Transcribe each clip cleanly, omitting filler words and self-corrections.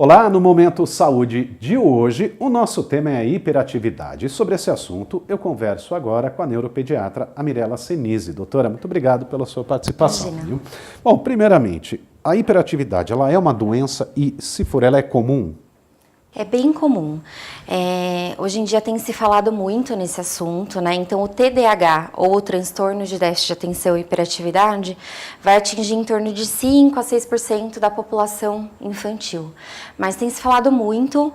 Olá, no Momento Saúde de hoje, o nosso tema é a hiperatividade. E sobre esse assunto, eu converso agora com a neuropediatra Mirela Senise. Doutora, muito obrigado pela sua participação. Viu? Bom, primeiramente, a hiperatividade, ela é uma doença e, se for, ela é comum? É bem comum. Hoje em dia tem se falado muito nesse assunto, né? Então o TDAH, ou o transtorno de déficit de atenção e hiperatividade, vai atingir em torno de 5 a 6% da população infantil. Mas tem se falado muito,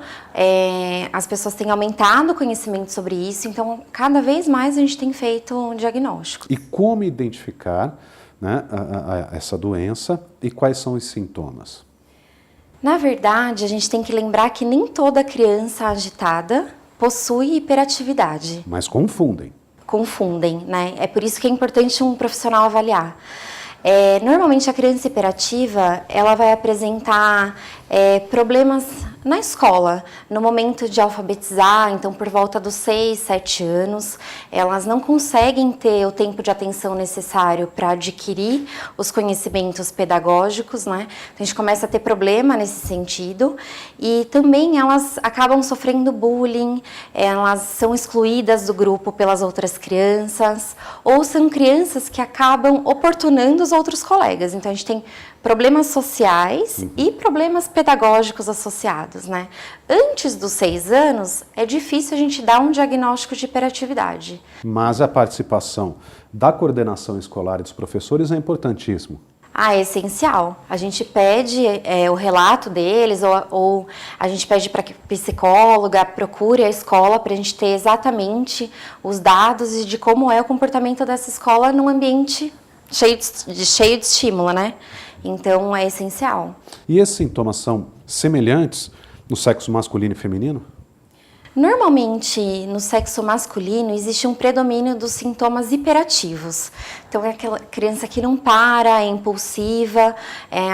as pessoas têm aumentado o conhecimento sobre isso, então cada vez mais a gente tem feito um diagnóstico. E como identificar, né, essa doença e quais são os sintomas? Na verdade, a gente tem que lembrar que nem toda criança agitada possui hiperatividade. Mas confundem. Confundem, né? É por isso que é importante um profissional avaliar. Normalmente a criança hiperativa, ela vai apresentar problemas na escola, no momento de alfabetizar, então por volta dos 6, 7 anos, elas não conseguem ter o tempo de atenção necessário para adquirir os conhecimentos pedagógicos, né? Então a gente começa a ter problema nesse sentido e também elas acabam sofrendo bullying, elas são excluídas do grupo pelas outras crianças, ou são crianças que acabam oportunando os outros colegas. Então a gente tem problemas sociais e problemas pedagógicos associados, né? Antes dos 6 anos, é difícil a gente dar um diagnóstico de hiperatividade. Mas a participação da coordenação escolar e dos professores é importantíssimo. É essencial. A gente pede o relato deles ou a gente pede para que a psicóloga procure a escola para a gente ter exatamente os dados de como é o comportamento dessa escola num ambiente cheio de estímulo, né? Então é essencial. E esses sintomas são semelhantes no sexo masculino e feminino? Normalmente, no sexo masculino, existe um predomínio dos sintomas hiperativos. Então, é aquela criança que não para, é impulsiva,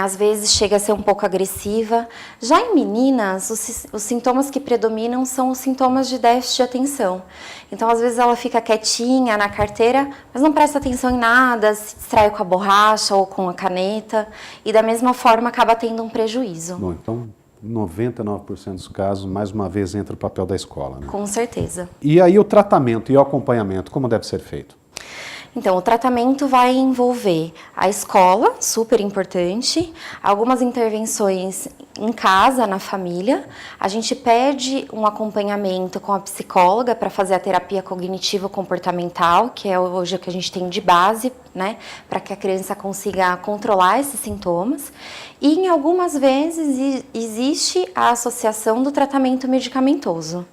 às vezes chega a ser um pouco agressiva. Já em meninas, os sintomas que predominam são os sintomas de déficit de atenção. Então, às vezes ela fica quietinha na carteira, mas não presta atenção em nada, se distrai com a borracha ou com a caneta e da mesma forma acaba tendo um prejuízo. Bom, então 99% dos casos, mais uma vez, entra o papel da escola, né? Com certeza. E aí o tratamento e o acompanhamento, como deve ser feito? Então, o tratamento vai envolver a escola, super importante, algumas intervenções em casa, na família. A gente pede um acompanhamento com a psicóloga para fazer a terapia cognitivo-comportamental, que é hoje o que a gente tem de base, né, para que a criança consiga controlar esses sintomas. E em algumas vezes existe a associação do tratamento medicamentoso.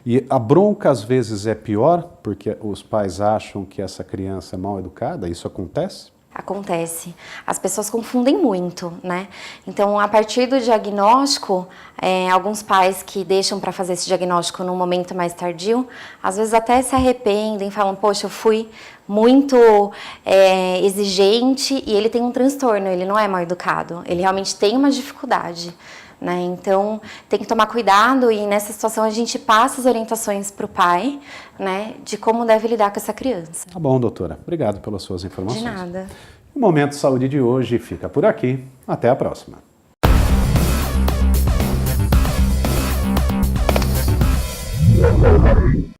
E a bronca às vezes é pior, porque os pais acham que essa criança é mal educada? Isso acontece? Acontece. As pessoas confundem muito, né? Então, a partir do diagnóstico, alguns pais que deixam para fazer esse diagnóstico num momento mais tardio, às vezes até se arrependem, falam, poxa, eu fui muito exigente e ele tem um transtorno, ele não é mal educado, ele realmente tem uma dificuldade. Né? Então, tem que tomar cuidado e nessa situação a gente passa as orientações para o pai, né, de como deve lidar com essa criança. Tá bom, doutora. Obrigado pelas suas informações. De nada. O Momento Saúde de hoje fica por aqui. Até a próxima.